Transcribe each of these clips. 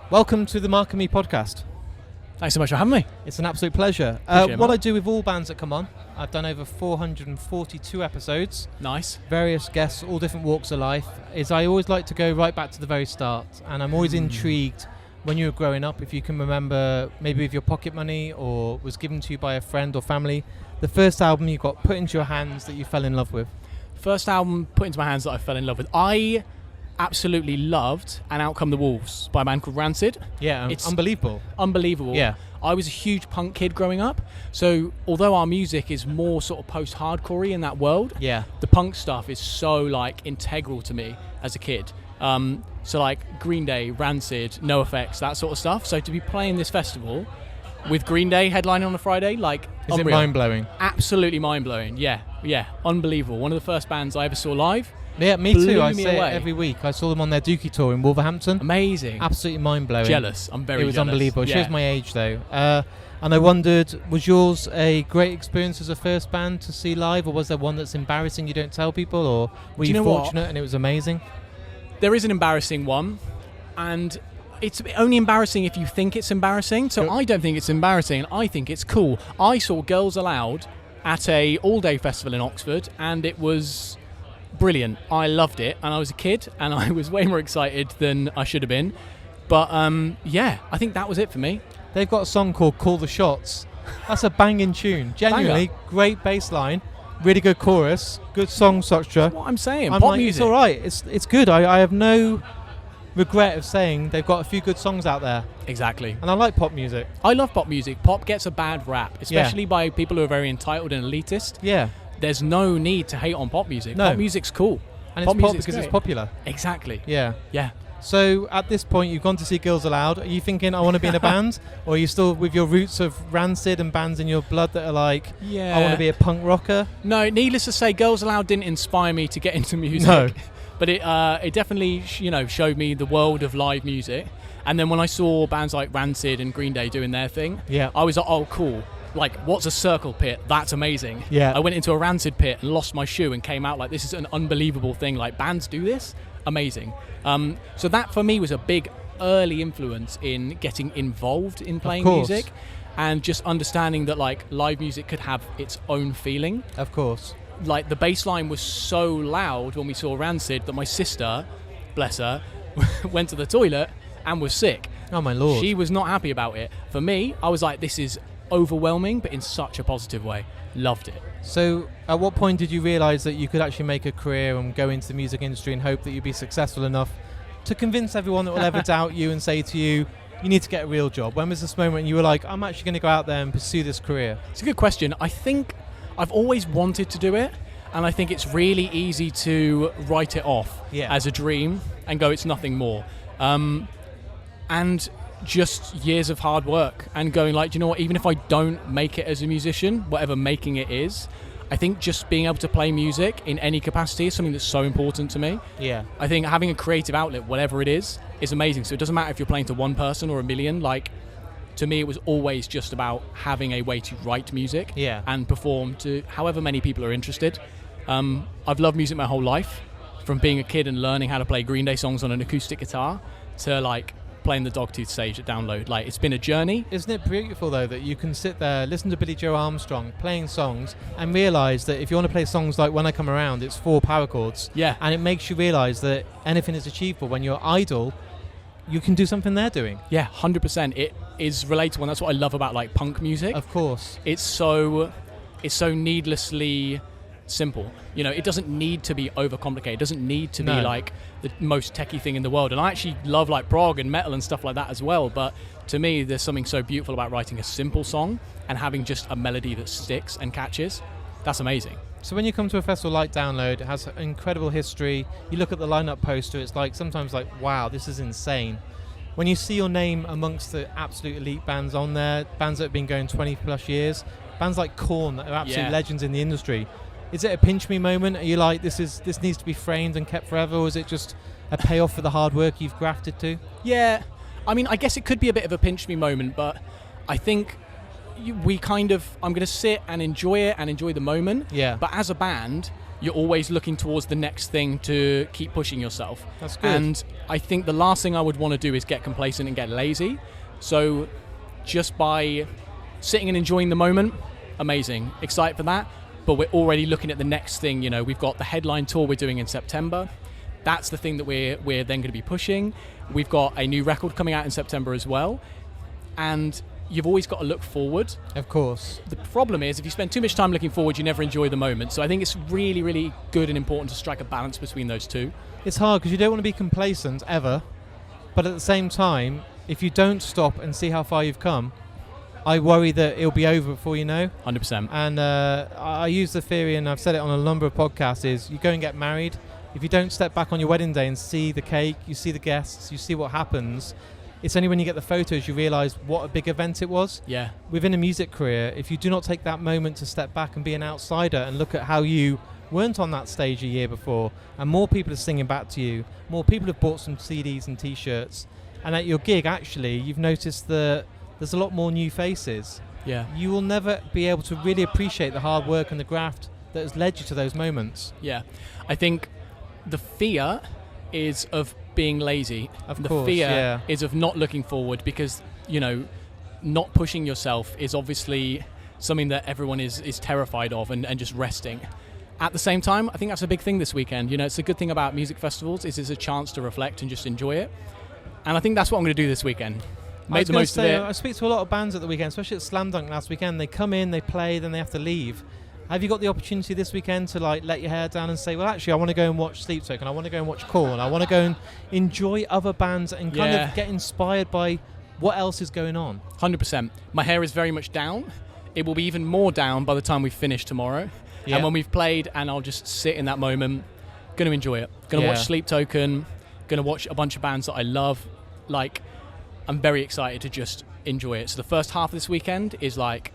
Welcome to the Mark and Me podcast. Thanks so much for having me. It's an absolute pleasure. What I do with all bands that come on, I've done over 442 episodes. Nice. Various guests, all different walks of life, is I always like to go right back to the very start. And I'm always intrigued when you were growing up, if you can remember maybe with your pocket money or was given to you by a friend or family, the first album you got put into your hands that you fell in love with. First album put into my hands that I fell in love with. I absolutely loved And Out Come the Wolves by a band called Rancid. Yeah, it's unbelievable. Unbelievable. Yeah. I was a huge punk kid growing up, so although our music is more sort of post-hardcore-y in that world, yeah, the punk stuff is so like integral to me as a kid. So like Green Day, Rancid, NoFX, that sort of stuff. So to be playing this festival with Green Day headlining on a Friday, like, is unreal. It mind-blowing? Absolutely mind-blowing, yeah, unbelievable. One of the first bands I ever saw live. Yeah, me too. I me say away. it every week. I saw them on their Dookie tour in Wolverhampton. Amazing. Absolutely mind-blowing. Jealous. I'm very jealous. It was unbelievable. It yeah. shows my age, though. And I wondered, was yours a great experience as a first band to see live, or was there one that's embarrassing you don't tell people, or were you fortunate and it was amazing? There is an embarrassing one, and it's only embarrassing if you think it's embarrassing. So I don't think it's embarrassing. I think it's cool. I saw Girls Aloud at a all-day festival in Oxford, and it was brilliant. I loved it, and I was a kid, and I was way more excited than I should have been. But yeah, I think that was it for me. They've got a song called Call the Shots. That's a banging tune. Genuinely, great bass line, really good chorus, good song structure. That's what I'm saying. Pop Pop music. It's all right. It's good. I have no regret of saying they've got a few good songs out there. Exactly. And I like pop music. I love pop music. Pop gets a bad rap, especially by people who are very entitled and elitist. Yeah. There's no need to hate on pop music. No. Pop music's cool. And it's pop because it's popular. Exactly. Yeah. Yeah. So at this point, you've gone to see Girls Aloud. Are you thinking, I want to be in a band? Or are you still with your roots of Rancid and bands in your blood that are like, I want to be a punk rocker? No, needless to say, Girls Aloud didn't inspire me to get into music. No. But it definitely showed me the world of live music. And then when I saw bands like Rancid and Green Day doing their thing, I was like, oh, cool. Like, what's a circle pit? That's amazing. Yeah. I went into a Rancid pit and lost my shoe and came out like, this is an unbelievable thing. Like, bands do this? Amazing. So that, for me, was a big early influence in getting involved in playing music and just understanding that, like, live music could have its own feeling. Of course. Like, the bass line was so loud when we saw Rancid that my sister, bless her, went to the toilet and was sick. Oh, my Lord. She was not happy about it. For me, I was like, this is overwhelming, but in such a positive way. Loved it. So at what point did you realise that you could actually make a career and go into the music industry and hope that you'd be successful enough to convince everyone that will ever doubt you and say to you, you need to get a real job? When was this moment when you were like, I'm actually going to go out there and pursue this career? It's a good question. I think I've always wanted to do it, and I think it's really easy to write it off as a dream and go, it's nothing more. And just years of hard work and going like, do you know what, even if I don't make it as a musician, whatever making it is, I think just being able to play music in any capacity is something that's so important to me. Yeah. I think having a creative outlet, whatever it is amazing. So it doesn't matter if you're playing to one person or a million. Like, to me, it was always just about having a way to write music and perform to however many people are interested. I've loved music my whole life, from being a kid and learning how to play Green Day songs on an acoustic guitar to like playing the Dogtooth stage at Download. Like, it's been a journey. Isn't it beautiful though that you can sit there, listen to Billy Joe Armstrong playing songs and realise that if you want to play songs like When I Come Around, it's 4 power chords. Yeah. And it makes you realise that anything is achievable. When you're idle, you can do something they're doing. Yeah, 100%. It is relatable, and that's what I love about like punk music. Of course. It's so needlessly simple. You know, it doesn't need to be overcomplicated. It doesn't need to be like the most techie thing in the world. And I actually love like prog and metal and stuff like that as well. But to me, there's something so beautiful about writing a simple song and having just a melody that sticks and catches. That's amazing. So when you come to a festival like Download, it has incredible history. You look at the lineup poster, it's like sometimes like, wow, this is insane. When you see your name amongst the absolute elite bands on there, bands that have been going 20 plus years, bands like Korn that are absolute legends in the industry, is it a pinch me moment? Are you like, this needs to be framed and kept forever, or is it just a payoff for the hard work you've grafted to? Yeah, I mean, I guess it could be a bit of a pinch me moment, but I think I'm going to sit and enjoy it and enjoy the moment. Yeah. But as a band, you're always looking towards the next thing to keep pushing yourself. That's good. And I think the last thing I would want to do is get complacent and get lazy. So just by sitting and enjoying the moment, amazing, excited for that. But we're already looking at the next thing. You know, we've got the headline tour we're doing in September. That's the thing that we're then going to be pushing. We've got a new record coming out in September as well. And you've always got to look forward. Of course. The problem is if you spend too much time looking forward, you never enjoy the moment. So I think it's really, really good and important to strike a balance between those two. It's hard because you don't want to be complacent ever. But at the same time, if you don't stop and see how far you've come, I worry that it'll be over before you know. 100%. And I use the theory, and I've said it on a number of podcasts, is you go and get married. If you don't step back on your wedding day and see the cake, you see the guests, you see what happens, it's only when you get the photos you realise what a big event it was. Yeah. Within a music career, if you do not take that moment to step back and be an outsider and look at how you weren't on that stage a year before, and more people are singing back to you, more people have bought some CDs and T-shirts, and at your gig, actually, you've noticed that there's a lot more new faces. Yeah. You will never be able to really appreciate the hard work and the graft that has led you to those moments. Yeah. I think the fear is of being lazy. Of course, fear yeah. is of not looking forward because, you know, not pushing yourself is obviously something that everyone is terrified of and just resting. At the same time, I think that's a big thing this weekend. You know, it's a good thing about music festivals is it's a chance to reflect and just enjoy it. And I think that's what I'm going to do this weekend. Make the most of it. I speak to a lot of bands at the weekend, especially at Slam Dunk last weekend. They come in, they play, then they have to leave. Have you got the opportunity this weekend to like let your hair down and say, well, actually, I want to go and watch Sleep Token, I want to go and watch Korn, I want to go and enjoy other bands and kind of get inspired by what else is going on? 100%. My hair is very much down. It will be even more down by the time we finish tomorrow. Yeah. And when we've played, and I'll just sit in that moment, going to enjoy it. Going to watch Sleep Token, going to watch a bunch of bands that I love. Like, I'm very excited to just enjoy it. So the first half of this weekend is like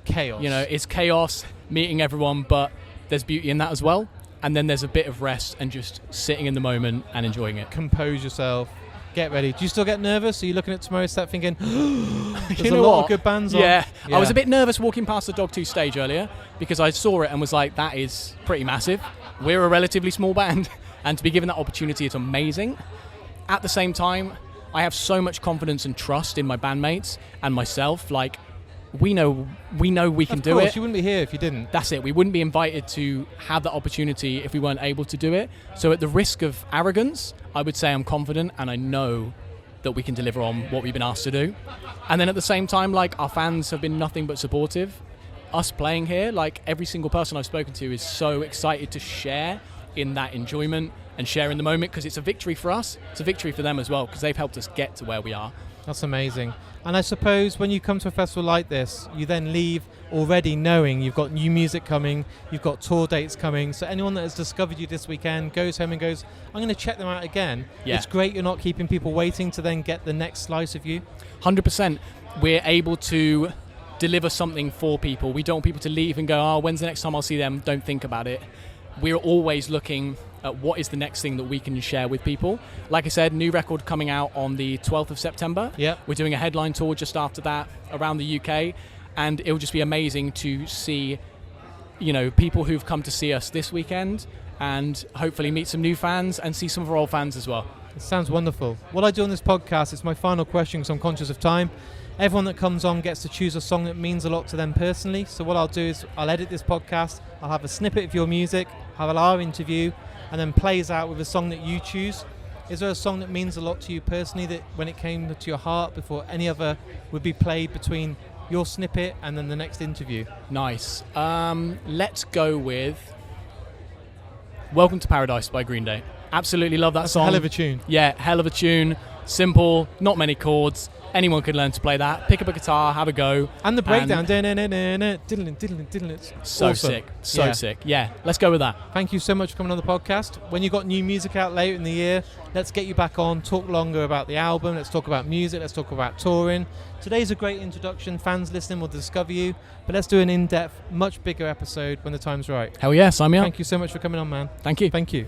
chaos. You know, it's chaos, meeting everyone, but there's beauty in that as well. And then there's a bit of rest and just sitting in the moment and enjoying it. Compose yourself. Get ready. Do you still get nervous? Are you looking at tomorrow's set thinking, there's a lot of good bands on? Yeah. I was a bit nervous walking past the Dog 2 stage earlier because I saw it and was like, that is pretty massive. We're a relatively small band, and to be given that opportunity, it's amazing. At the same time, I have so much confidence and trust in my bandmates and myself. Like, we know we can do it. Of course, you wouldn't be here if you didn't. That's it. We wouldn't be invited to have that opportunity if we weren't able to do it. So at the risk of arrogance, I would say I'm confident and I know that we can deliver on what we've been asked to do. And then at the same time, like, our fans have been nothing but supportive. Us playing here, like, every single person I've spoken to is so excited to share in that enjoyment and share in the moment, because it's a victory for us. It's a victory for them as well, because they've helped us get to where we are. That's amazing. And I suppose when you come to a festival like this, you then leave already knowing you've got new music coming, you've got tour dates coming. So anyone that has discovered you this weekend goes home and goes, I'm going to check them out again. Yeah. It's great you're not keeping people waiting to then get the next slice of you. 100%. We're able to deliver something for people. We don't want people to leave and go, oh, when's the next time I'll see them? Don't think about it. We're always looking at what is the next thing that we can share with people. Like I said, new record coming out on the 12th of September. Yep. We're doing a headline tour just after that around the UK, and it'll just be amazing to see, you know, people who've come to see us this weekend and hopefully meet some new fans and see some of our old fans as well. It sounds wonderful. What I do on this podcast, it's my final question because I'm conscious of time. Everyone that comes on gets to choose a song that means a lot to them personally. So what I'll do is I'll edit this podcast, I'll have a snippet of your music, have our interview, and then plays out with a song that you choose. Is there a song that means a lot to you personally that when it came to your heart before any other would be played between your snippet and then the next interview? Nice. Let's go with Welcome to Paradise by Green Day. Absolutely love that song. A hell of a tune. Yeah, hell of a tune. Simple, not many chords. Anyone could learn to play that. Pick up a guitar, have a go. And the breakdown. So awesome. Sick. So sick. Yeah, let's go with that. Thank you so much for coming on the podcast. When you've got new music out later in the year, let's get you back on, talk longer about the album, let's talk about music, let's talk about touring. Today's a great introduction. Fans listening will discover you. But let's do an in-depth, much bigger episode when the time's right. Hell yeah, sign me up. Thank you so much for coming on, man. Thank you. Thank you.